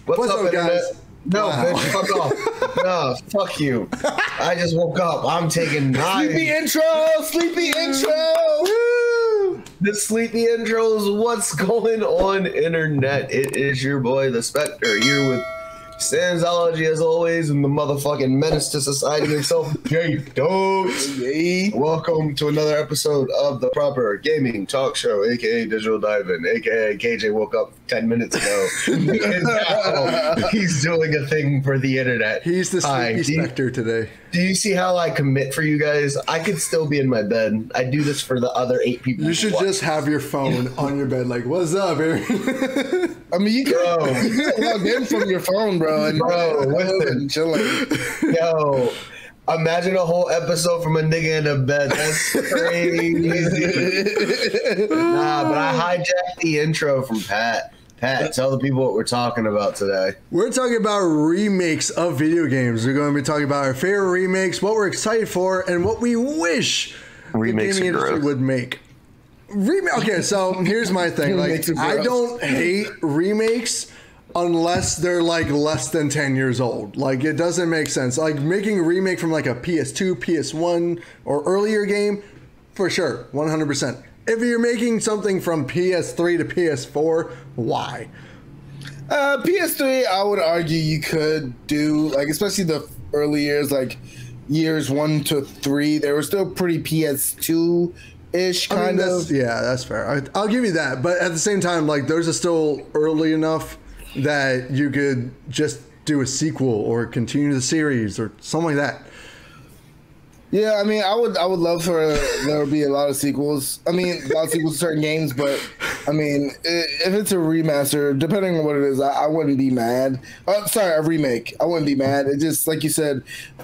What's up, guys? No, wow. bitch, fuck off. No, fuck you. I just woke up. I'm taking 9. Sleepy intro! Sleepy intro! Woo! The sleepy intro is what's going on, internet. It is your boy, the Spectre, here with Sandsology as always, and the motherfucking menace to society himself, JayDubbs. Hey. Welcome to another episode of the Proper Gaming Talk Show, aka Digital Diving, aka KJ woke up 10 minutes ago. He's doing a thing for the internet. He's the sleepy Spectre today. Do you see how I commit for you guys? I could still be in my bed. I do this for the other 8 people. You should just have your phone on your bed, like, what's up, Aaron? I mean, you can log in from your phone, bro. And listen, chilling. Yo, imagine a whole episode from a nigga in a bed. That's crazy. Nah, but I hijacked the intro from Pat. Pat, tell the people what we're talking about today. We're talking about remakes of video games. We're going to be talking about our favorite remakes, what we're excited for, and what we wish Remakes the gaming industry would make. Okay, so here's my thing. Like, I don't hate remakes unless they're like less than 10 years old. Like, it doesn't make sense. Like, making a remake from like a PS2, PS1, or earlier game, for sure, 100%. If you're making something from PS3 to PS4, why? PS3, I would argue you could do, like, especially the early years, like years 1 to 3, they were still pretty PS2-ish kind of. Yeah, that's fair. I'll give you that. But at the same time, like, those are still early enough that you could just do a sequel or continue the series or something like that. Yeah, I mean, I would love for there to be a lot of sequels. I mean, a lot of sequels to certain games, but I mean, if it's a remaster, depending on what it is, I wouldn't be mad. Sorry, a remake. I wouldn't be mad. It just, like you said,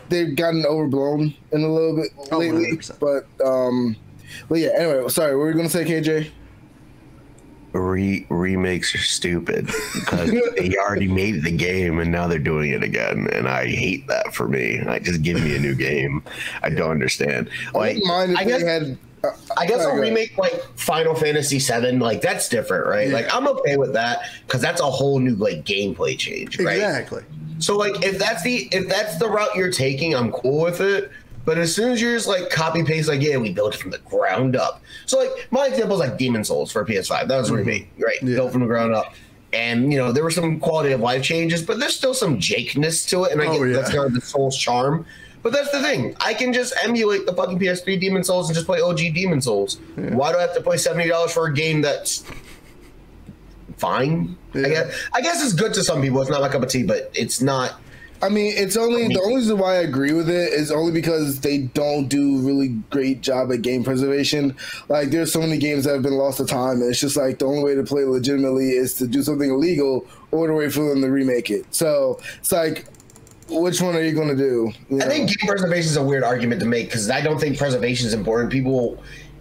they've gotten overblown in a little bit lately. 100%. But yeah. Anyway, sorry. What were you gonna say, KJ? Remakes are stupid because they already made the game and now they're doing it again, and I hate that. For me, like, just give me a new game. I don't understand. Like, I guess a remake like Final Fantasy VII, like, that's different, right? Yeah. Like, I'm okay with that because that's a whole new like gameplay change, right? Exactly. So like, if that's the route you're taking, I'm cool with it. But as soon as you're just like copy paste, like, yeah, we built it from the ground up. So like, my example is like Demon Souls for PS5. That was a remake, right? Yeah. Built from the ground up. And, you know, there were some quality of life changes, but there's still some Jake-ness to it. And I get that's kind of the Souls charm. But that's the thing. I can just emulate the fucking PS3 Demon Souls and just play OG Demon Souls. Yeah. Why do I have to pay $70 for a game that's fine? Yeah. I guess it's good to some people. It's not my cup of tea, but it's not. I mean, it's only the only reason why I agree with it is only because they don't do really great job at game preservation. Like, there's so many games that have been lost to time, and it's just like the only way to play legitimately is to do something illegal or to wait for them to remake it. So it's like, which one are you going to do? I think game preservation is a weird argument to make because I don't think preservation is important.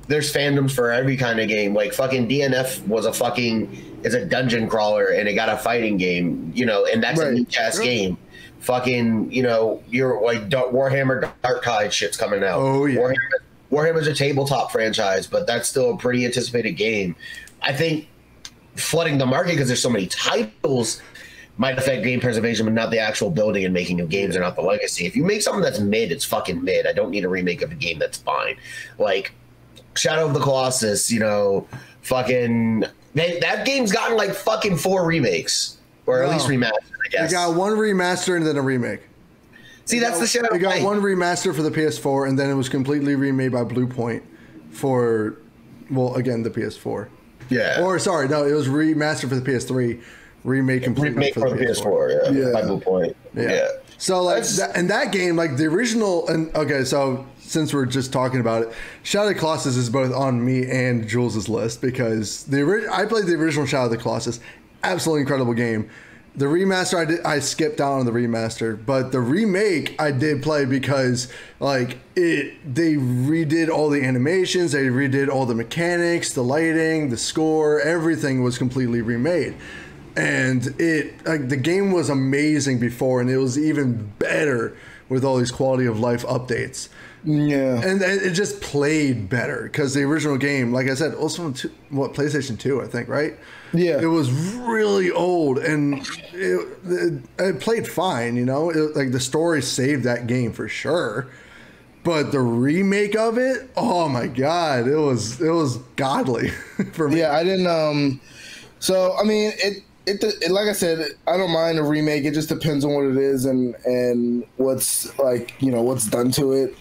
There's fandoms for every kind of game. Like, fucking DNF was is a dungeon crawler, and it got a fighting game, you know, and that's a neat ass game. Fucking, you know, you're like Warhammer Dark Tide shit's coming out. Oh yeah, Warhammer's a tabletop franchise, but that's still a pretty anticipated game. I think flooding the market because there's so many titles might affect game preservation, but not the actual building and making of games or not the legacy. If you make something that's mid, it's fucking mid. I don't need a remake of a game that's fine. Like Shadow of the Colossus, you know, fucking that game's gotten like fucking 4 remakes. Or at least remastered, I guess. They got 1 remaster and then a remake. See, that's the shit. They got 1 remaster for the PS4, and then it was completely remade by Blue Point for, well, again, the PS4. Yeah. Or, sorry, no, it was remastered for the PS3, remade completely for the PS4. Yeah. By Blue Point. Yeah. So, like, that game, like, the original, and, okay, so since we're just talking about it, Shadow of the Colossus is both on me and Jules' list because I played the original Shadow of the Colossus. Absolutely incredible game. The remaster I skipped out on the remaster, but the remake I did play because like they redid all the animations, they redid all the mechanics, the lighting, the score, everything was completely remade. And the game was amazing before, and it was even better with all these quality of life updates. Yeah. And it just played better because the original game, like I said, also on PlayStation 2, I think, right? Yeah. It was really old and it played fine, you know? Like the story saved that game for sure. But the remake of it, oh my God, it was godly for me. Yeah, I didn't. So I mean, it like I said, I don't mind a remake. It just depends on what it is and what's like, you know, what's done to it.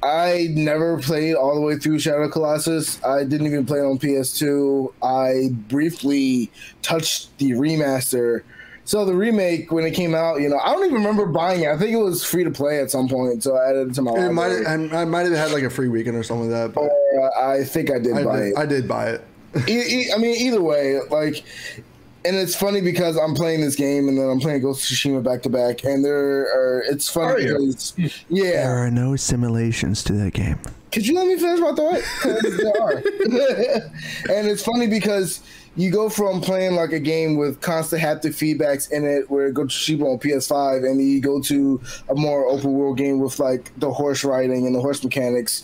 I never played all the way through Shadow of the Colossus. I didn't even play it on PS2. I briefly touched the remaster. So the remake, when it came out, you know, I don't even remember buying it. I think it was free to play at some point, so I added it to my library. I might have had like a free weekend or something like that. But I think I did buy it. I did buy it. I mean, either way, like, and it's funny because I'm playing this game and then I'm playing Ghost of Tsushima back to back, and it's funny because, there are no simulations to that game. Could you let me finish my thought? There are. And it's funny because you go from playing like a game with constant haptic feedbacks in it, where it goes to Tsushima on PS5, and then you go to a more open world game with like the horse riding and the horse mechanics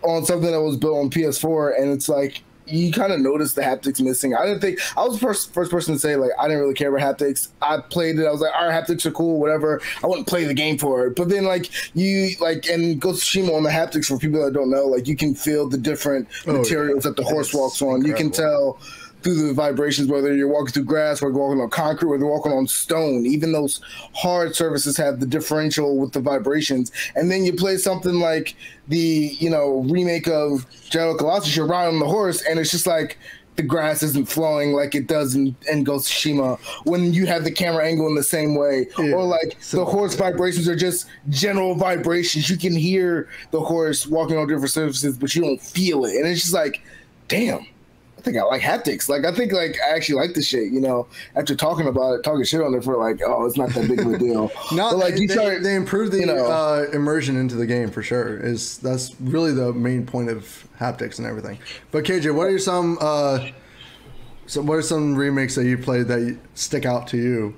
on something that was built on PS4, and it's like you kind of notice the haptics missing. I didn't think I was the first person to say like I didn't really care about haptics. I played it. I was like, all right, haptics are cool, whatever. I wouldn't play the game for it. But then like and Ghost of Tsushima on the haptics, for people that don't know, like you can feel the different materials that the horse walks on. Incredible. You can tell through the vibrations, whether you're walking through grass, whether you're walking on concrete, whether you're walking on stone. Even those hard surfaces have the differential with the vibrations. And then you play something like the, you know, remake of Shadow of the Colossus, you're riding on the horse, and it's just like the grass isn't flowing like it does in Ghost of Tsushima when you have the camera angle in the same way. Yeah, or like the horse vibrations are just general vibrations. You can hear the horse walking on different surfaces, but you don't feel it. And it's just like, damn. I think I like haptics. Like I think like I actually like this shit, you know, after talking about it, talking shit on it for like, oh, it's not that big of a deal. No, but like they improved the immersion into the game for sure. That's really the main point of haptics and everything. But KJ, what are some remakes that you played that stick out to you,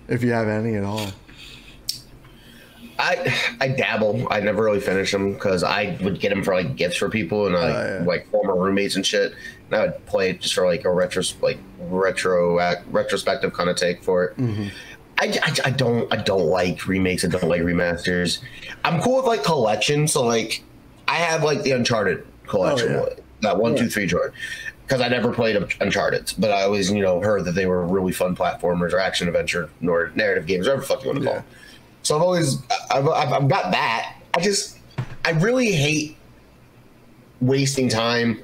if you have any at all? I dabble. I never really finish them because I would get them for like gifts for people and like former roommates and shit. And I would play it just for like a retrospective kind of take for it. Mm-hmm. I don't like remakes. I don't like remasters. I'm cool with like collections. So like I have like the Uncharted collection, that 1, 2, 3 Jordan. Because I never played Uncharted, but I always, you know, heard that they were really fun platformers or action adventure nor narrative games, whatever the fuck you want to call them. So I've got that. I really hate wasting time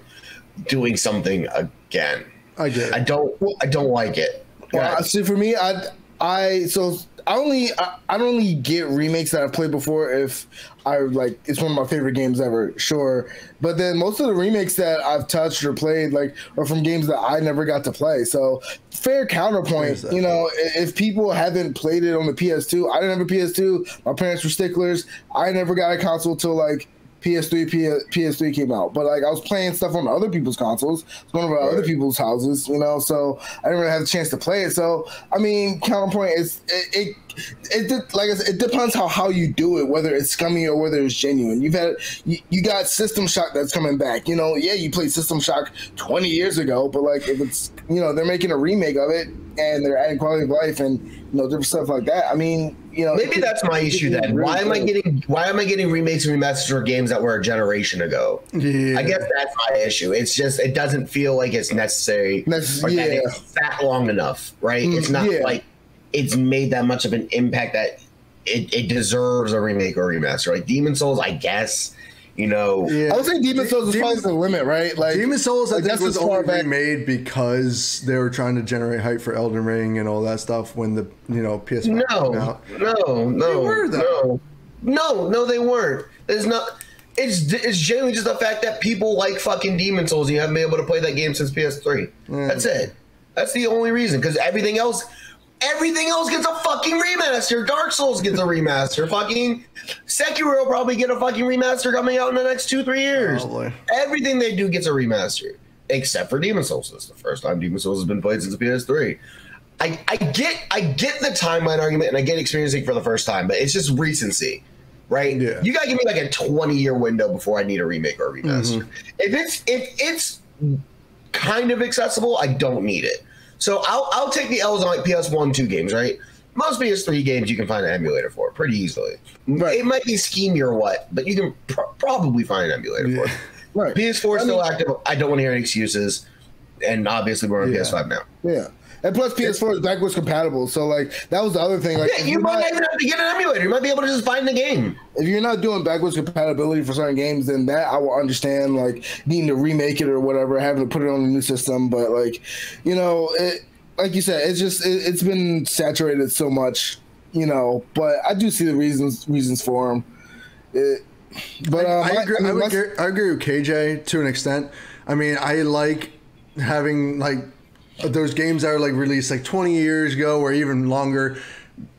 doing something again. I get it. I don't like it. Well, see, for me, I only get remakes that I've played before if I like it's one of my favorite games ever, sure. But then most of the remakes that I've touched or played like are from games that I never got to play. So fair counterpoint, you know, if people haven't played it on the PS2, I didn't have a PS2. My parents were sticklers. I never got a console till like PS3 came out, but like I was playing stuff on other people's consoles, going over other people's houses, you know, so I didn't really have a chance to play it. So I mean, counterpoint is it like I said, it depends how you do it, whether it's scummy or whether it's genuine. You got System Shock that's coming back, you know. Yeah, you played System Shock 20 years ago, but like if it's, you know, they're making a remake of it and they're adding quality of life and, you know, different stuff like that. I mean, you know, maybe that's my issue then. Really why am I getting remakes and remasters for games that were a generation ago? Yeah. I guess that's my issue. It's just it doesn't feel like it's necessary or that it's sat long enough, right? It's not like it's made that much of an impact that it deserves a remake or remaster. Like Demon's Souls, I guess. You know, I would say Demon's Souls is probably the limit, right? Like Demon's Souls, I think was only remade because they were trying to generate hype for Elden Ring and all that stuff when the PS5 came out. No, they weren't. There's not. It's genuinely just the fact that people like fucking Demon's Souls. You haven't been able to play that game since PS3. That's it. That's the only reason. Because everything else gets a fucking remaster. Dark Souls gets a remaster. Fucking Sekiro will probably get a fucking remaster coming out in the next 2-3 years. Probably. Everything they do gets a remaster, except for Demon's Souls. It's the first time Demon's Souls has been played since PS3. I get the timeline argument and I get experiencing for the first time, but it's just recency, right? Yeah. You gotta give me like a 20-year window before I need a remake or a remaster. If it's kind of accessible, I don't need it. So I'll take the L's on like PS1, 2 games, right? Most PS3 games you can find an emulator for pretty easily. Right. It might be schemy or what, but you can probably find an emulator for it. Right. PS4 is still active. I don't want to hear any excuses. And obviously we're on PS5 now. Yeah. And plus PS4 is backwards compatible. So like that was the other thing. Like you might not even have to get an emulator. You might be able to just find the game. If you're not doing backwards compatibility for certain games, then that I will understand, like needing to remake it or whatever, having to put it on a new system. But like, you know, like you said, it's been saturated so much, you know. But I do see the reasons for them. I agree with KJ to an extent. I mean, I like having like those games that are like released like 20 years ago or even longer,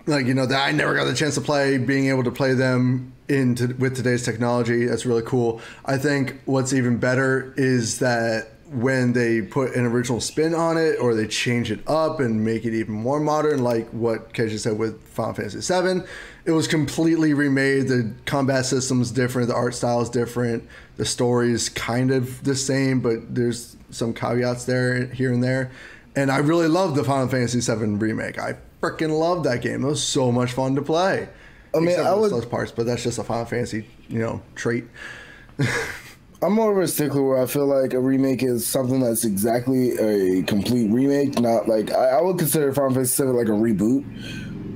like, you know, that I never got the chance to play, being able to play them with today's technology. That's really cool. I think what's even better is that when they put an original spin on it or they change it up and make it even more modern, like what KJ said with Final Fantasy VII, it was completely remade. The combat system's different, the art style is different, the story's kind of the same, but there's some caveats there, here and there. And I really loved the Final Fantasy VII remake. I freaking loved that game. It was so much fun to play. I mean, those parts, but that's just a Final Fantasy, you know, trait. I'm more of a stickler where I feel like a remake is something that's exactly a complete remake, not like I would consider Final Fantasy VII like a reboot,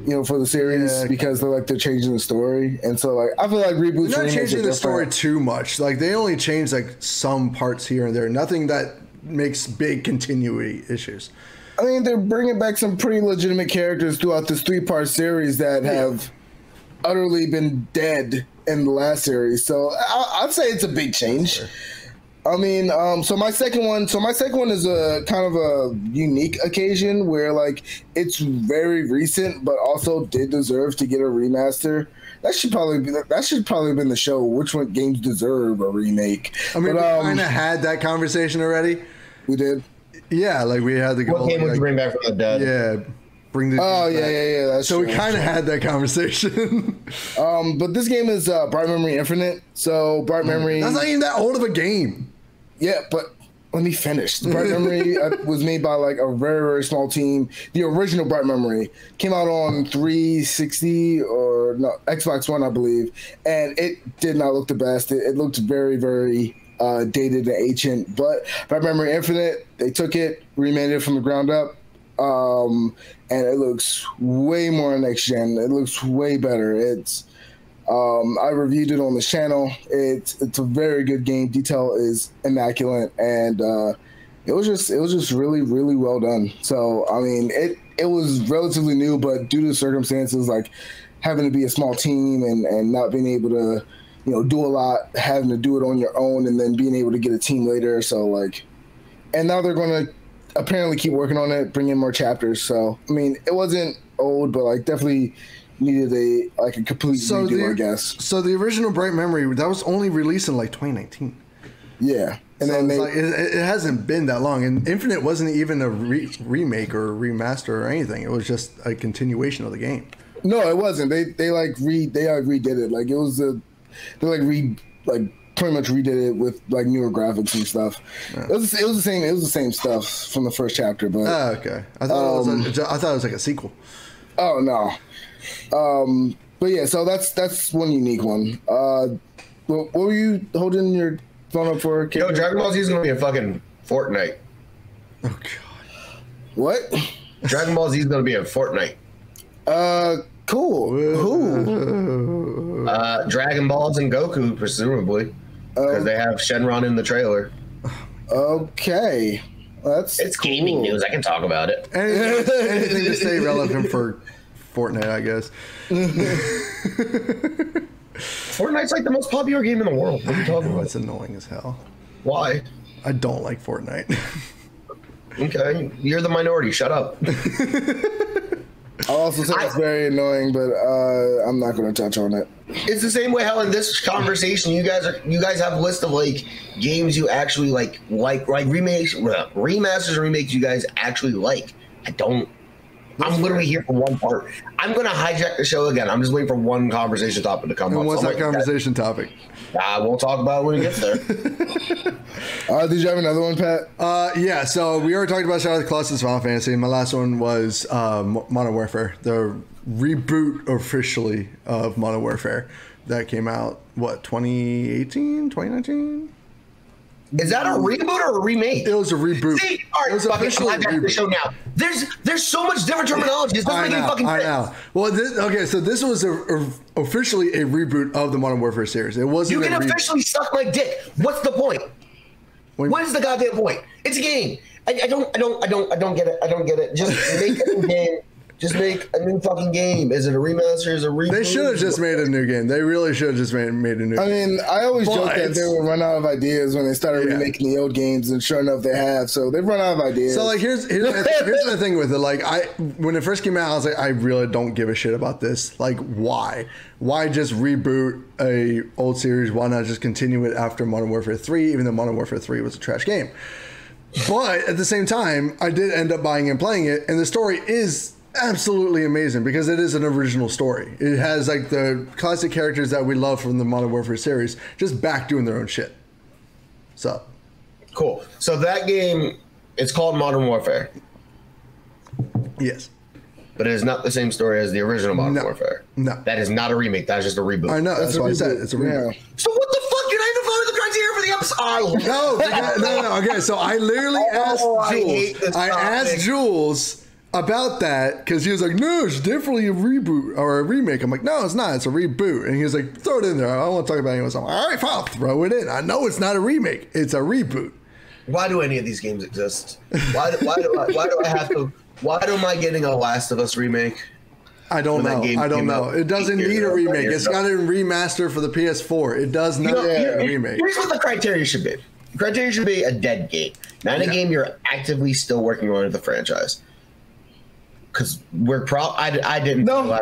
you know, for the series, because they're changing the story, and so like I feel like reboots. They're not changing the story too much. Like they only change like some parts here and there. Nothing that makes big continuity issues. I mean, they're bringing back some pretty legitimate characters throughout this 3-part series that have utterly been dead in the last series. So I'd say it's a big change. I mean, so my second one is a kind of a unique occasion where like it's very recent, but also did deserve to get a remaster. That should probably have been the show. Which one games deserve a remake? I mean, we kind of had that conversation already. We did. Yeah, like we had the goal. What game would you bring back from the dead? Yeah, bring the. Oh yeah. That's so true, we kind of had that conversation. But this game is Bright Memory Infinite. So Bright Memory. That's not even that old of a game. Yeah, but let me finish. Bright Memory was made by like a very, very small team. The original Bright Memory came out on 360 or no, Xbox One, I believe, and it did not look the best. It looked very, very dated and ancient. But Bright Memory Infinite, they took it, remade it from the ground up, and it looks way more next gen. It looks way better. It's I reviewed it on the channel. It's a very good game. Detail is immaculate, and it was just really, really well done. So I mean, it was relatively new, but due to circumstances like having to be a small team and not being able to, you know, do a lot, having to do it on your own, and then being able to get a team later. So like, and now they're going to apparently keep working on it, bring in more chapters. So I mean, it wasn't old, but like definitely needed a complete redo, I guess. So the original Bright Memory, that was only released in like 2019. Yeah, and so then it hasn't been that long. And Infinite wasn't even a remake or a remaster or anything. It was just a continuation of the game. No, it wasn't. They redid it. Like it was pretty much redid it with like newer graphics and stuff. Yeah. It was the same stuff from the first chapter. But okay, I thought it was like a sequel. Oh no. But yeah, so that's one unique one. What were you holding your phone up for? Yo, Dragon Ball Z is gonna be a fucking Fortnite. Oh god. What? Dragon Ball Z is gonna be a Fortnite. Cool. Who? Dragon Balls and Goku, presumably, because they have Shenron in the trailer. Okay, it's cool. Gaming news. I can talk about it. Anything to stay relevant for Fortnite, I guess. Fortnite's like the most popular game in the world. What are you talking about? It's annoying as hell. Why? I don't like Fortnite. Okay, you're the minority. Shut up. I'll also say it's very annoying, but I'm not going to touch on it. It's the same way how in this conversation you guys have a list of like games you actually like remakes, remasters, or remakes you guys actually like. I don't I'm literally here for one part. I'm going to hijack the show again. I'm just waiting for one conversation topic to come up. And what's that conversation topic? We'll talk about it when it gets there. Did you have another one, Pat? Yeah, so we already talked about Shadow of the Colossus Final Fantasy. My last one was Modern Warfare, the reboot officially of Modern Warfare that came out, 2018, 2019? Is that a reboot or a remake? It was a reboot. See, all right, it was officially a reboot. The show now. There's so much different terminology. It doesn't make any fucking sense. I know. Well, so this was officially a reboot of the Modern Warfare series. It wasn't. You can officially suck my dick. What's the point? What is the goddamn point? It's a game. I don't get it. I don't get it. Just make a new game. Just make a new fucking game. Is it a remaster? Is it a reboot? They should have just made a new game. They really should have just made a new game. I mean, I always joke that they would run out of ideas when they started remaking the old games, and sure enough, they have. So they've run out of ideas. So, like, here's the thing with it. Like, when it first came out, I was like, I really don't give a shit about this. Like, why? Why just reboot a old series? Why not just continue it after Modern Warfare 3, even though Modern Warfare 3 was a trash game? But at the same time, I did end up buying and playing it, and the story is absolutely amazing because it is an original story. It has like the classic characters that we love from the Modern Warfare series just back doing their own shit. So cool. So that game, it's called Modern Warfare. Yes. But it is not the same story as the original Modern Warfare. No. That is not a remake. That is just a reboot. I know. That's why I said it's a reboot. Yeah. So what the fuck? You're not even following the criteria for the episode. No. Okay, so I literally asked Jules. I asked Jules about that because he was like, no, it's definitely a reboot or a remake. I'm like, no, it's not. It's a reboot. And he was like, throw it in there. I don't want to talk about anyone. So I'm like, all right, fine, I'll throw it in. I know it's not a remake. It's a reboot. Why do any of these games exist? Why do I have to? Why am I getting a Last of Us remake? I don't know. I don't know. It doesn't need a remake. It's got a remaster for the PS4. It does not need a remake. Here's what the criteria should be. The criteria should be a dead game, not a game you're actively still working on in the franchise. Because I didn't. No,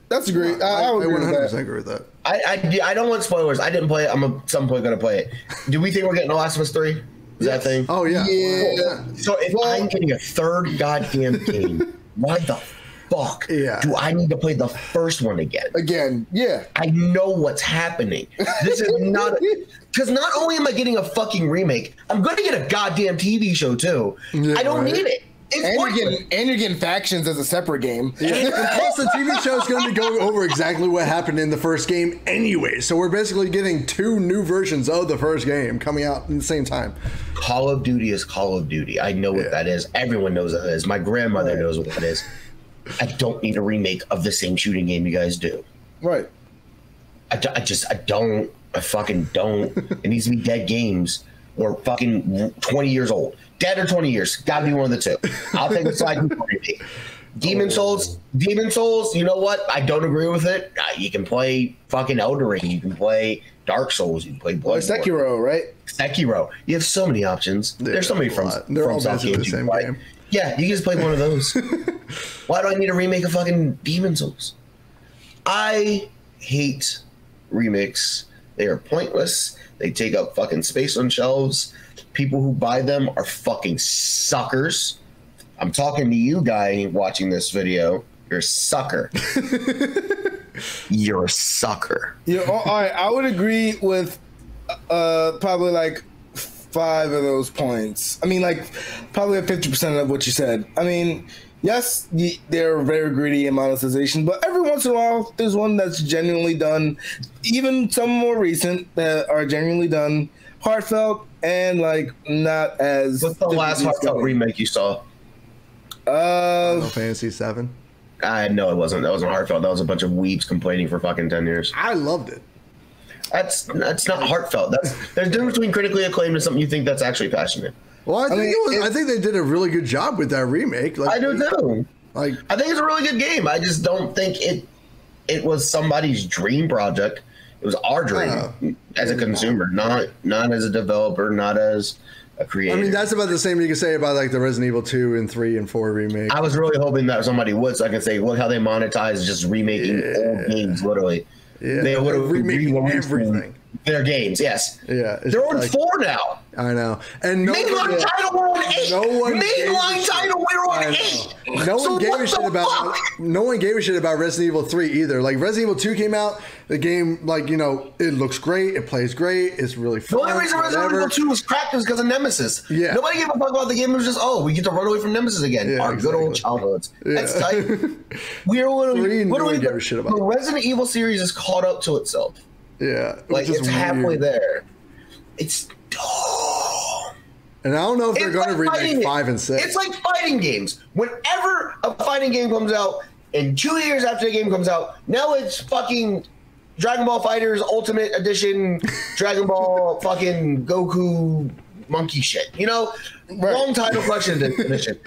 that's great. I would agree with that. Agree with that. I don't want spoilers. I didn't play it. I'm at some point going to play it. Do we think we're getting The Last of Us 3? Is that thing? Oh, yeah. So if I'm getting a third goddamn game, why the fuck do I need to play the first one again? Again, yeah. I know what's happening. This is not... Because not only am I getting a fucking remake, I'm going to get a goddamn TV show, too. Yeah, I don't need it. And you're getting factions as a separate game. Yeah. And plus, the TV show is going to be going over exactly what happened in the first game anyway. So we're basically getting two new versions of the first game coming out at the same time. Call of Duty is Call of Duty. I know what that is. Everyone knows what that is. My grandmother knows what that is. I don't need a remake of the same shooting game you guys do. Right. I don't. I fucking don't. It needs to be dead games or fucking 20 years old. Dead or 20 years. Gotta be one of the two. I'll take the side for remake. Demon Souls, you know what? I don't agree with it. You can play fucking Elden Ring. You can play Dark Souls. You can play Bloodborne. Sekiro, right? Sekiro. You have so many options. There's so many from South basically the same game. Yeah, you can just play one of those. Why do I need to remake a fucking Demon Souls? I hate remakes. They are pointless. They take up fucking space on shelves. People who buy them are fucking suckers. I'm talking to you, guy, watching this video. You're a sucker. You're a sucker. Yeah, all right. I would agree with probably like 5 of those points. I mean, like probably 50% of what you said. I mean, yes, they're very greedy in monetization, but every once in a while, there's one that's genuinely done. Even some more recent that are genuinely done, heartfelt and like not as. What's the last heartfelt remake you saw? Final Fantasy 7. No, it wasn't. That wasn't heartfelt. That was a bunch of weebs complaining for fucking 10 years. I loved it. That's not heartfelt. There's a difference between critically acclaimed and something you think that's actually passionate. Well, I think they did a really good job with that remake. Like, I do too. Like, I think it's a really good game. I just don't think it was somebody's dream project. It was our dream as a consumer, not as a developer, not as a creator. I mean, that's about the same you can say about like the Resident Evil 2 and 3 and 4 remake. I was really hoping that somebody would, so I can say, look how they monetize just remaking old games, literally. Yeah, they would have remaking everything. their games. Yes. Yeah. They're on 4 now. I know. And mainline title, we're on 8. Mainline title, we're on 8. No one gave a shit about. No one gave a shit about Resident Evil 3 either. Like Resident Evil 2 came out, the game, like, you know, it looks great, it plays great, it's really fun. The only reason Resident Evil 2 was cracked was because of Nemesis. Yeah. Nobody gave a fuck about the game. It was just, we get to run away from Nemesis again. Yeah, Our good old childhoods. Yeah. That's tight. We're literally, give a shit about. The Resident Evil series is caught up to itself. Yeah. Like it's halfway there. It's and I don't know if they're going to remake 5 and 6. It's like fighting games. Whenever a fighting game comes out, and 2 years after the game comes out, now it's fucking Dragon Ball FighterZ Ultimate Edition, Dragon Ball fucking Goku monkey shit. You know, long title collection edition.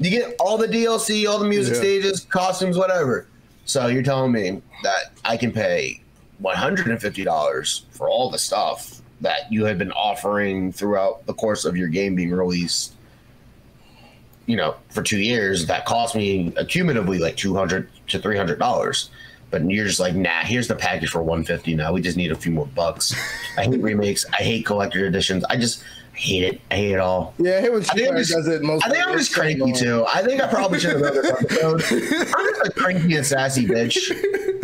You get all the DLC, all the music stages, costumes, whatever. So you're telling me that I can pay $150 for all the stuff that you have been offering throughout the course of your game being released, you know, for 2 years, that cost me cumulatively like $200 to $300. But you're just like, nah, here's the package for $150 now. We just need a few more bucks. I hate remakes. I hate collector editions. I hate it. I hate it all. Yeah, I hate when does it most. I think I'm just cranky too. I think I probably should have done this episode. I'm just a cranky and sassy bitch.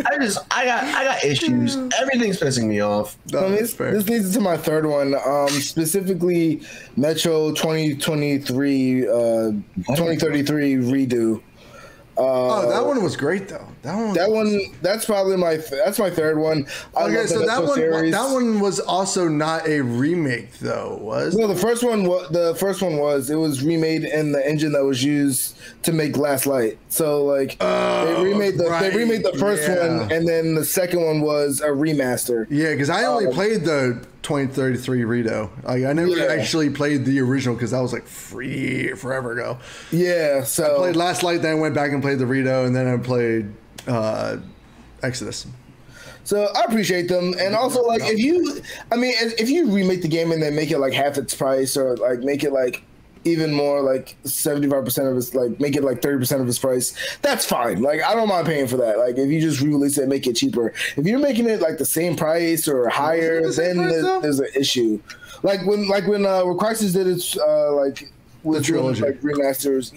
I got issues. Everything's pissing me off. This leads to my third one, specifically Metro 2023, 2033 redo. That one was great though. That's my third one. Okay, so that one was also not a remake though, was? No, the first one was. It was remade in the engine that was used to make Last Light. So like they remade the first one, and then the second one was a remaster. Yeah, because I only played the 2033 redo. Like I never actually played the original because that was like free forever ago. Yeah, so I played Last Light, then I went back and played the redo, and then I played Exodus. So I appreciate them, and also like if you remake the game and then make it like half its price, or like make it like even more, like 75% of its, like make it like 30% of its price, that's fine. Like I don't mind paying for that. Like if you just re-release it and make it cheaper. If you're making it like the same price or higher, then there's an issue. Like when Crysis did its like with the trilogy, like remasters,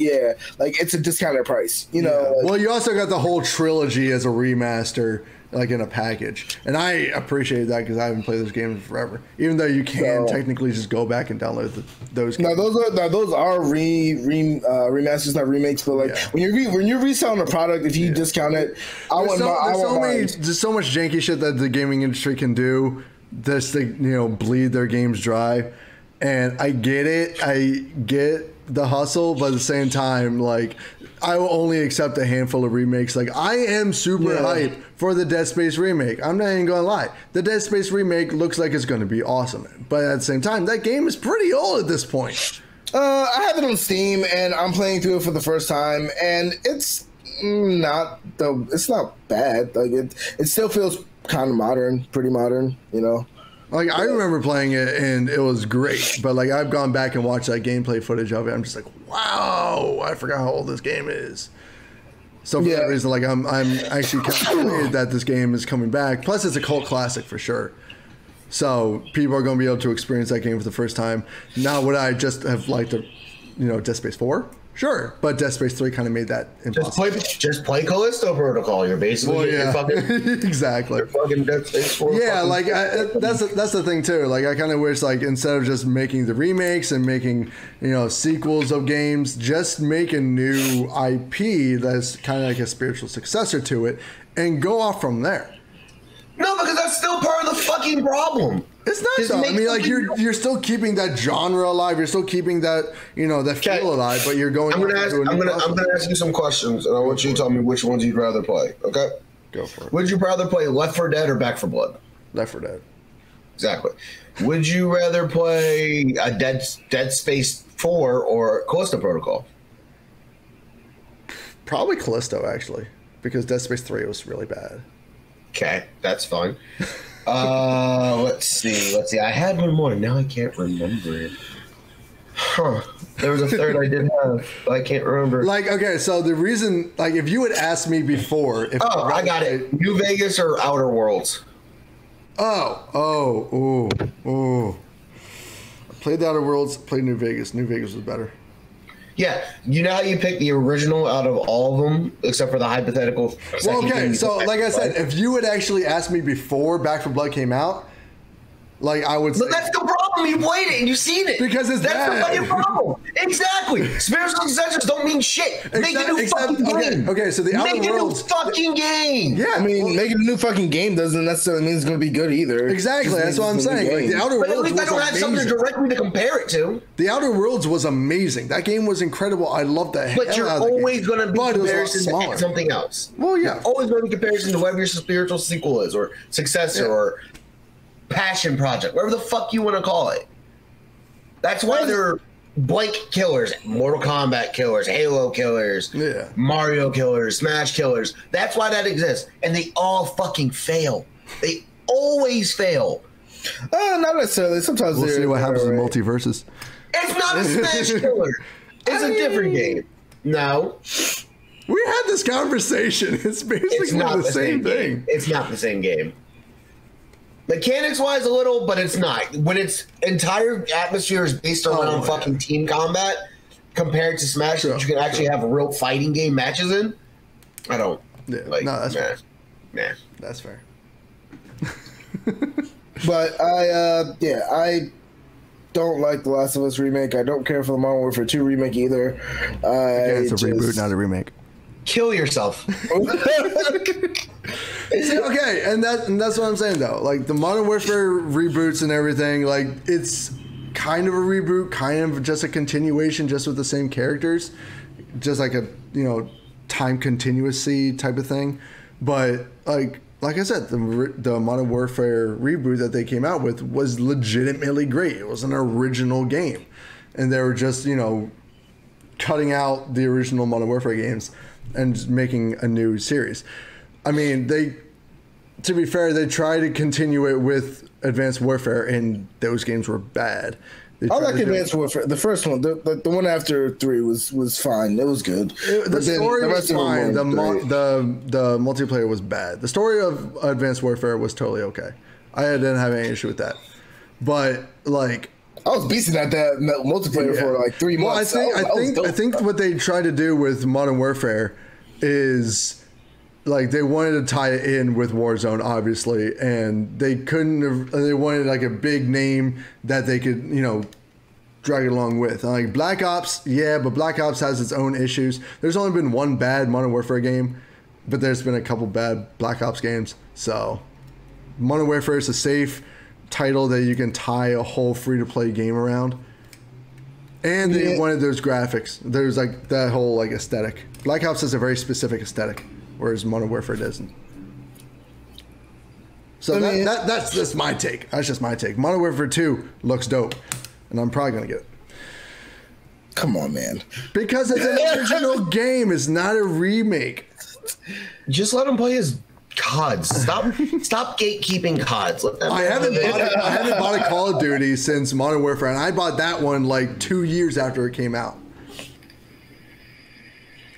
like it's a discounted price, you know. Well, you also got the whole trilogy as a remaster, like in a package, and I appreciate that because I haven't played those games forever. Even though you can technically just go back and download those games. Now those are remasters, not remakes. But like when you're reselling a product, if you discount it, there's so much janky shit that the gaming industry can do just to bleed their games dry. And I get it. I get the hustle, but at the same time, like, I will only accept a handful of remakes. Like, I am super hyped for the Dead Space remake. I'm not even going to lie. The Dead Space remake looks like it's going to be awesome. But at the same time, that game is pretty old at this point. I have it on Steam, and I'm playing through it for the first time, and it's not bad. Like, it still feels kind of modern, pretty modern, you know? Like, I remember playing it, and it was great. But, like, I've gone back and watched that gameplay footage of it. I'm just like, wow, I forgot how old this game is. So, for that reason, like, I'm actually kind of excited that this game is coming back. Plus, it's a cult classic for sure. So, people are going to be able to experience that game for the first time. Now, would I just have liked Dead Space 4? Sure, but Dead Space 3 kind of made that impossible. Just play Callisto Protocol. You're basically you're fucking exactly. You're fucking Dead Space 4. Yeah, like that's the thing too. Like I kind of wish, like, instead of just making the remakes and making sequels of games, just make a new IP that's kind of like a spiritual successor to it, and go off from there. No, because that's still part of the fucking problem. It's not though. I mean, like you're still keeping that genre alive. You're still keeping that that feel alive. But you're going. I'm gonna ask you some questions, and I want you to tell me which ones you'd rather play. Okay. Go for it. Would you rather play Left 4 Dead or Back 4 Blood? Left 4 Dead. Exactly. Would you rather play a Dead Space 4 or Callisto Protocol? Probably Callisto, actually, because Dead Space 3 was really bad. Okay, that's fine. Let's see. I had one more. Now I can't remember it. Huh. There was a third I did have, but I can't remember. Like, okay, so the reason, like, if you had asked me before, I got it. New Vegas or Outer Worlds? Ooh. I played the Outer Worlds, played New Vegas. New Vegas was better. Yeah, you know how you pick the original out of all of them, except for the hypothetical. Well, okay, so like I said, if you had actually asked me before Back 4 Blood came out, like I would say, but that's the problem. You played it and you've seen it. Because it's that's bad. the fucking problem. Exactly. Spiritual successors don't mean shit. Make a new fucking game. Okay, so the Outer Worlds. Make a new fucking game. Yeah, I mean, making a new fucking game doesn't necessarily mean it's going to be good either. Exactly, that's what I'm saying. Like, the Outer But Worlds at least I don't have something directly to compare it to. The Outer Worlds was amazing. That game was incredible. I loved that. But you're always going to be comparison to something else. Well, yeah. You're always going to be comparison to whatever your spiritual sequel is, or successor, or passion project, whatever the fuck you want to call it. That's why they're blank killers, Mortal Kombat killers, Halo killers, Mario killers, Smash killers. That's why that exists. And they all fucking fail. They always fail. Not necessarily. Sometimes we'll see what happens in multiverses. It's not a Smash killer. It's a different game. No. We had this conversation. It's basically the same thing. It's not the same game. Mechanics-wise, a little, but it's not. When its entire atmosphere is based around fucking team combat, compared to Smash, that you can actually have real fighting game matches in, I don't. Yeah, no, that's fair. Nah. That's fair. But I don't like the Last of Us remake. I don't care for the Modern Warfare 2 remake either. It's a reboot, not a remake. Kill yourself. See, okay, and that's what I'm saying though. Like the Modern Warfare reboots and everything, like it's kind of a reboot, kind of just a continuation, just with the same characters, just like a time continuously type of thing. But like I said, the Modern Warfare reboot that they came out with was legitimately great. It was an original game, and they were just cutting out the original Modern Warfare games and making a new series. I mean, to be fair, they tried to continue it with Advanced Warfare, and those games were bad. I like Advanced Warfare. The first one, the one after 3 was fine. It was good. The story was fine. The multiplayer was bad. The story of Advanced Warfare was totally okay. I didn't have any issue with that. But like, I was beasting at that multiplayer for like 3 months. I think what they tried to do with Modern Warfare is like they wanted to tie it in with Warzone, obviously, and they couldn't. They wanted like a big name that they could, drag it along with. Like Black Ops, but Black Ops has its own issues. There's only been one bad Modern Warfare game, but there's been a couple bad Black Ops games. So Modern Warfare is a safe title that you can tie a whole free-to-play game around. And they wanted those graphics. There's like that whole like aesthetic. Black Ops has a very specific aesthetic, whereas Modern Warfare doesn't. So that's just my take. That's just my take. Modern Warfare 2 looks dope, and I'm probably gonna get it. Come on, man. Because it's an original game. It's not a remake. Just let him play his CODs. Stop gatekeeping CODs. I haven't bought a Call of Duty since Modern Warfare, and I bought that one like 2 years after it came out.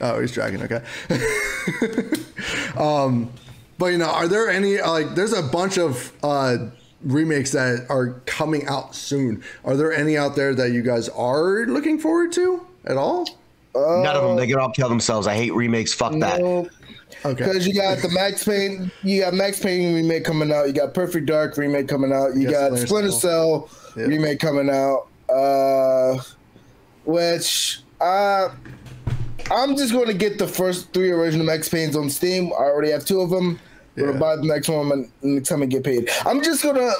Oh, he's dragging. Okay. But are there any there's a bunch of remakes that are coming out soon. Are there any out there that you guys are looking forward to at all? None of them. They can all kill themselves. I hate remakes. Fuck that. Okay. Because you got the Max Payne, remake coming out. You got Perfect Dark remake coming out. You got Splinter Cell remake coming out. Which I'm just going to get the first 3 original Max Paynes on Steam. I already have 2 of them. I'm going to buy the next one next time I get paid. I'm just going to,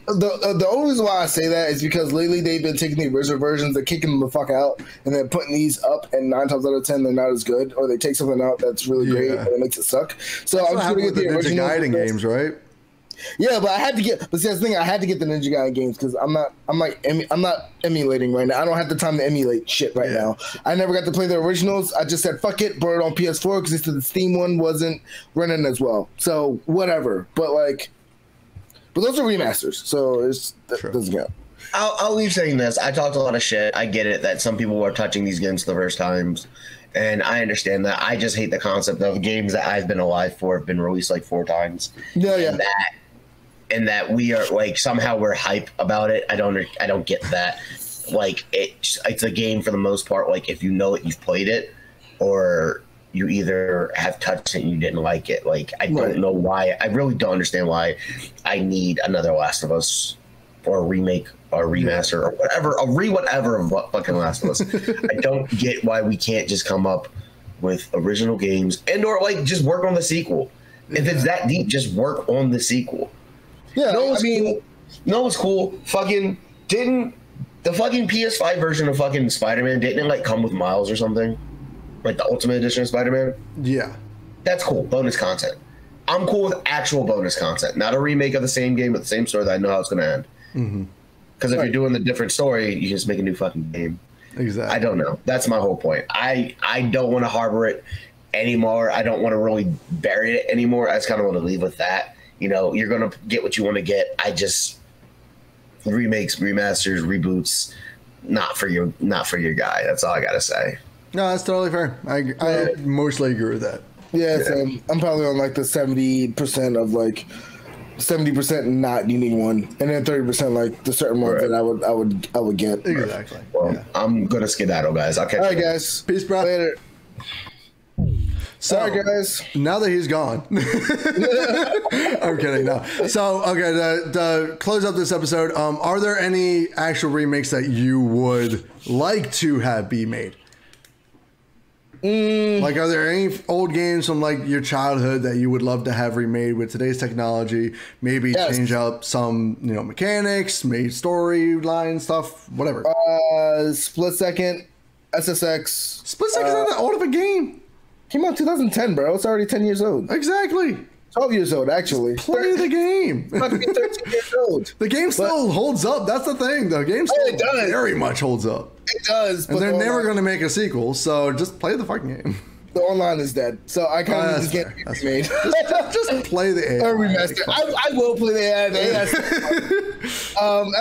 the only reason why I say that is because lately they've been taking the original versions, they're kicking them the fuck out, and then putting these up, and 9 times out of 10, they're not as good, or they take something out that's really great, and it makes it suck. So I'm just going to get the original. Ninja Gaiden games, right? Yeah, but I had to get. But see, that's the thing. I had to get the Ninja Gaiden games because I'm not emulating right now. I don't have the time to emulate shit right now. I never got to play the originals. I just said fuck it, brought it on PS4 because the Steam one wasn't running as well. So whatever. But those are remasters, so that doesn't count. I'll leave saying this. I talked a lot of shit. I get it that some people are touching these games the first times, and I understand that. I just hate the concept of games that I've been alive for have been released like 4 times. Yeah. and that we are like somehow we're hype about it. I don't get that. Like it's a game for the most part. Like if you know it, you've played it, or you either have touched it and you didn't like it. Like I don't know why. I really don't understand why I need another Last of Us or a remake or a remaster or whatever, whatever of what fucking Last of Us. I don't get why we can't just come up with original games and or like just work on the sequel. If it's that deep, just work on the sequel. Yeah, what's cool? Fucking didn't the fucking PS5 version of fucking Spider-Man didn't it like come with Miles or something? Like the Ultimate Edition of Spider-Man? Yeah. That's cool. Bonus content. I'm cool with actual bonus content, not a remake of the same game with the same story that I know how it's going to end. Because if you're doing the different story, you just make a new fucking game. Exactly. I don't know. That's my whole point. I don't want to harbor it anymore. I don't want to really bury it anymore. I just kind of want to leave with that. You know, you're going to get what you want to get. Remakes, remasters, reboots, not for your guy. That's all I got to say. No, that's totally fair. I mostly agree with that. Yeah, same. I'm probably on like the 70% of like 70% not needing one, and then 30% like the certain ones that I would get. Exactly. Well, I'm gonna skedaddle, guys. I'll catch you. All right, guys. Peace, bro. Later. Sorry, guys. Now that he's gone, I'm kidding. No. So, okay, to close up this episode, are there any actual remakes that you would like to have be made? Like, are there any old games from like your childhood that you would love to have remade with today's technology? Maybe change up some, mechanics, maybe storyline stuff, whatever. Split Second, SSX. Split Second is not that old of a game. Came out 2010, bro. It's already 10 years old. Exactly. 12 years old, actually. Play the game. It might be 13 years old. The game still holds up. That's the thing. The game still very much holds up. It does. And they're never going to make a sequel, so just play the fucking game. The online is dead, so I kind of just get it remade. Just play the AI. Or remaster. I will play the AI.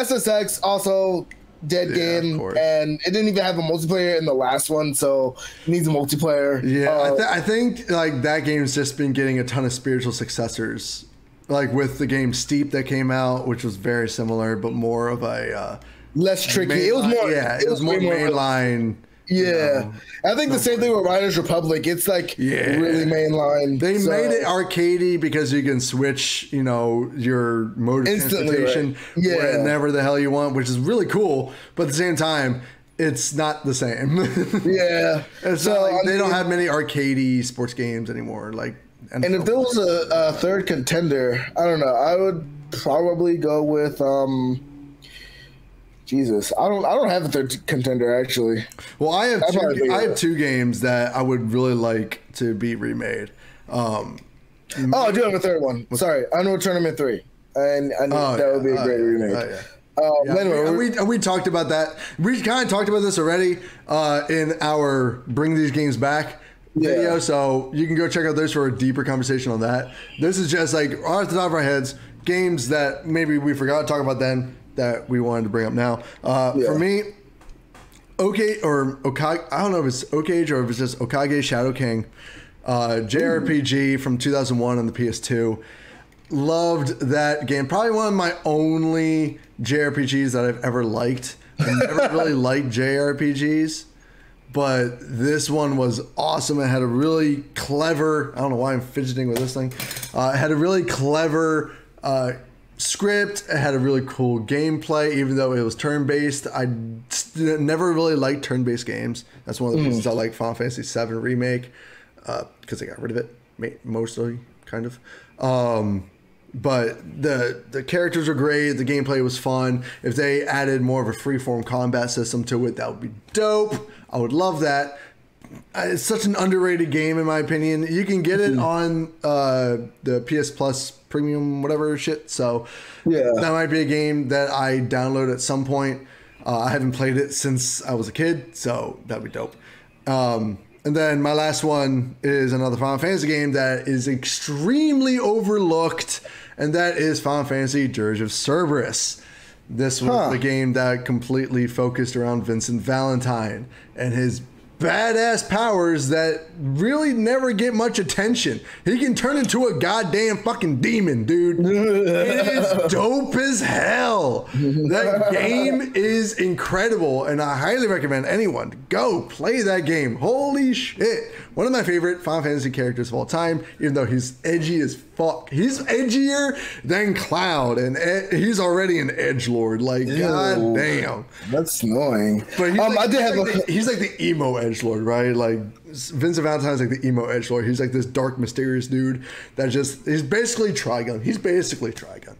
SSX also dead game, and it didn't even have a multiplayer in the last one, so it needs a multiplayer. Yeah, I think like that game's just been getting a ton of spiritual successors, like with the game Steep that came out, which was very similar but more of a less tricky. It was more, it was more mainline. Yeah, I think the same thing with Riders Republic. It's like really mainline. They made it arcadey because you can switch, your mode of transportation whenever the hell you want, which is really cool. But at the same time, it's not the same. They don't have many arcadey sports games anymore. Like, and if there was a third contender, I don't know. I would probably go with Jesus, I don't have a third contender actually. Well, I have two games that I would really like to be remade. I do have a third one. Sorry, Unreal Tournament 3, and I think that would be a great remake. Anyway, we talked about that. We kind of talked about this already in our Bring These Games Back video, so you can go check out those for a deeper conversation on that. This is just like off the top of our heads, games that maybe we forgot to talk about then, that we wanted to bring up now. For me, Okage, I don't know if it's Okage or if it's just Okage Shadow King, JRPG from 2001 on the PS2. Loved that game. Probably one of my only JRPGs that I've ever liked. I never really liked JRPGs, but this one was awesome. It had a really clever, I don't know why I'm fidgeting with this thing. It had a really clever script. It had a really cool gameplay, even though it was turn-based. I never really liked turn-based games. That's one of the reasons I like Final Fantasy VII Remake, because they got rid of it, mostly, kind of. But the characters are great. The gameplay was fun. If they added more of a free-form combat system to it, that would be dope. I would love that. It's such an underrated game, in my opinion. You can get it on the PS Plus Premium, whatever shit. So that might be a game that I download at some point. I haven't played it since I was a kid, so that'd be dope. And then my last one is another Final Fantasy game that is extremely overlooked, and that is Final Fantasy Dirge of Cerberus. This was the game that completely focused around Vincent Valentine and his badass powers that really never get much attention. He can turn into a goddamn fucking demon, dude. It is dope as hell. That game is incredible, and I highly recommend anyone to go play that game. Holy shit. One of my favorite Final Fantasy characters of all time, even though he's edgy as fuck. He's edgier than Cloud, and he's already an edgelord. Like, god damn. That's annoying. But he's like the emo edgelord, right? Like, Vincent Valentine's like the emo edgelord. He's like this dark, mysterious dude that he's basically Trigun. He's basically Trigun.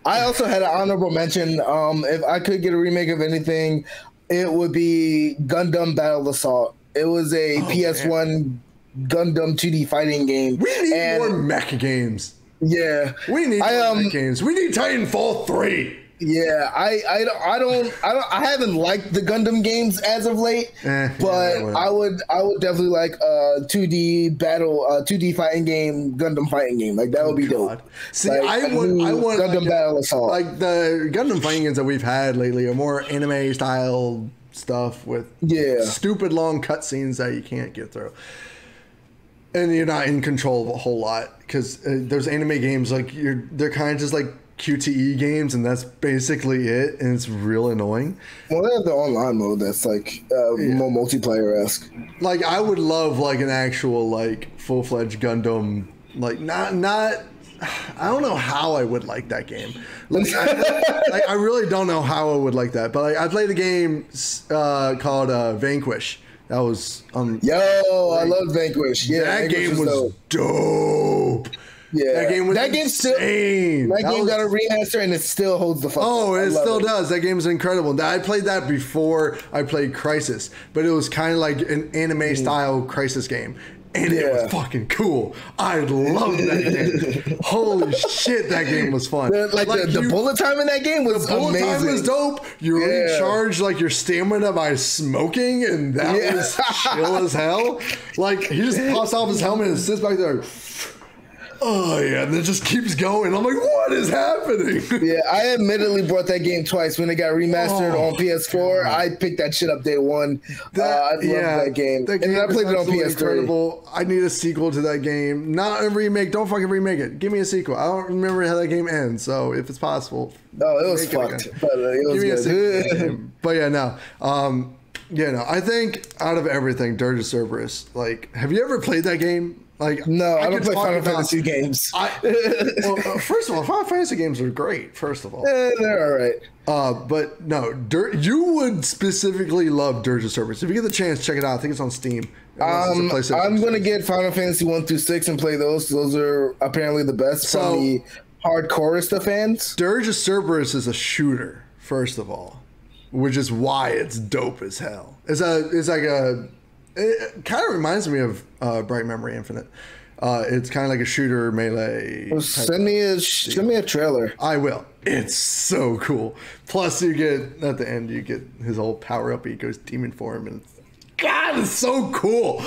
I also had an honorable mention. If I could get a remake of anything, it would be Gundam Battle Assault. It was a PS1 Gundam 2D fighting game. We need more mech games. Yeah, we need more mech games. We need Titanfall 3. Yeah, I haven't liked the Gundam games as of late, but I would definitely like a 2D fighting game, Gundam fighting game. Like that would be dope. See, like, I want Gundam Battle Assault. Like the Gundam fighting games that we've had lately are more anime style stuff with stupid long cutscenes that you can't get through. And you're not in control of a whole lot because those anime games, like they're kind of just like QTE games, and that's basically it, and it's real annoying. Well, they have the online mode that's like more multiplayer-esque. Like I would love like an actual like full-fledged Gundam, like not. I don't know how I would like that game. Like, I really don't know how I would like that. But like, I played a game called Vanquish. That was I love Vanquish. Yeah, that game was dope. Yeah, that game was insane. That game got a remaster and it still holds the fuck. Oh, it still does. That game is incredible. I played that before I played Crisis, but it was kind of like an anime style Crisis game. And it was fucking cool. I loved that game. Holy shit, that game was fun. The bullet time in that game was amazing. The bullet time was dope. You recharged like your stamina by smoking, and that was chill as hell. Like he just pops off his helmet and sits back there. Oh yeah, and it just keeps going. I'm like, what is happening? Yeah, I admittedly bought that game twice when it got remastered on PS4. God. I picked that shit up day one. I love that game. And I played it on PS3. Incredible. I need a sequel to that game. Not a remake. Don't fucking remake it. Give me a sequel. I don't remember how that game ends. So if it's possible, it was fucked. But it was good. But yeah, no. I think out of everything, Dirge of Cerberus. Like, have you ever played that game? Like, no, I don't play Final Fantasy games. First of all, Final Fantasy games are great. First of all, they're all right. But no, you would specifically love Dirge of Cerberus. If you get the chance, check it out. I think it's on Steam. I'm gonna get Final Fantasy 1 through 6 and play those. Those are apparently the best from the hardcorest of fans. Dirge of Cerberus is a shooter, first of all, which is why it's dope as hell. It kind of reminds me of Bright Memory Infinite. It's kind of like a shooter melee. Well, send me a trailer. I will. It's so cool. Plus, you get at the end, you get his whole power up. He goes demon form, and God, it's so cool.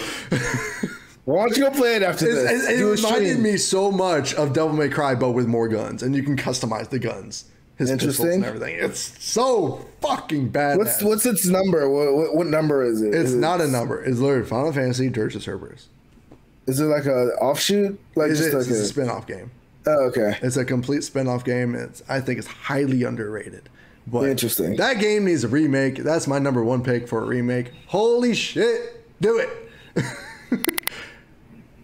Why don't you go play it after this? It reminded me so much of Devil May Cry, but with more guns, and you can customize the guns. His pistols and everything. It's so fucking badass. What's its number? What number is it? It's not a number. It's literally Final Fantasy Dirge of Cerberus. Is it like an offshoot? It's a spin-off game. Oh, okay. It's a complete spin-off game. I think it's highly underrated. But interesting. That game needs a remake. That's my number one pick for a remake. Holy shit. Do it.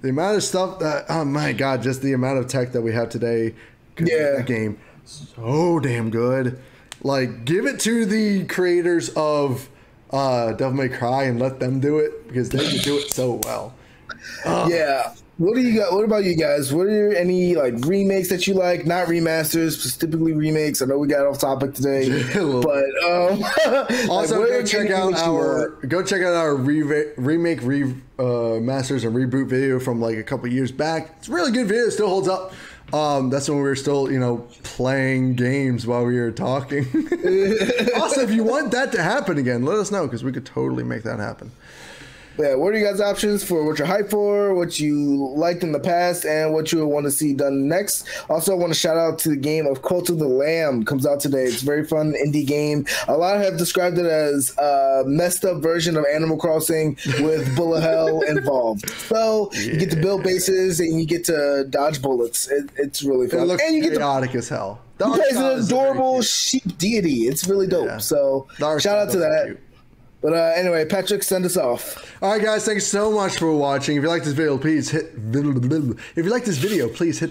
The amount of stuff that, oh my God, just the amount of tech that we have today. That game. So damn good. Like, give it to the creators of Devil May Cry and let them do it because they can do it so well. Yeah. What do you got? What about you guys? What are any like remakes that you like? Not remasters, specifically remakes. I know we got off topic today, but also go check out our remake, masters and reboot video from like a couple years back. It's a really good video. It still holds up. That's when we were still, playing games while we were talking. Also, if you want that to happen again, let us know because we could totally make that happen. But yeah, what are you guys' options for what you're hyped for, what you liked in the past, and what you want to see done next? Also, I want to shout out to the game of Cult of the Lamb. Comes out today. It's a very fun indie game. A lot have described it as a messed up version of Animal Crossing with bullet hell involved. So you get to build bases and you get to dodge bullets. It's really fun. It looks and you get chaotic as hell. You play as an adorable sheep deity. It's really dope. Yeah. So shout out to that. Cute. But anyway, Patrick, send us off. All right, guys, thanks so much for watching. If you like this video, please hit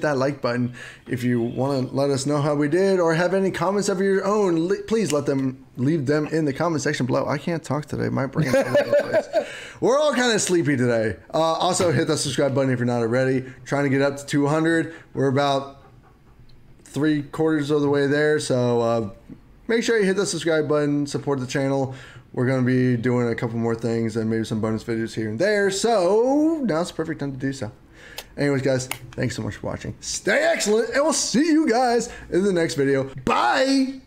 that like button. If you want to let us know how we did or have any comments of your own, please leave them in the comment section below. I can't talk today. My brain's all over the place. We're all kind of sleepy today. Also, hit that subscribe button if you're not already. Trying to get up to 200. We're about 3/4 of the way there. So make sure you hit the subscribe button, support the channel. We're going to be doing a couple more things and maybe some bonus videos here and there. So now's the perfect time to do so. Anyways, guys, thanks so much for watching. Stay excellent, and we'll see you guys in the next video. Bye!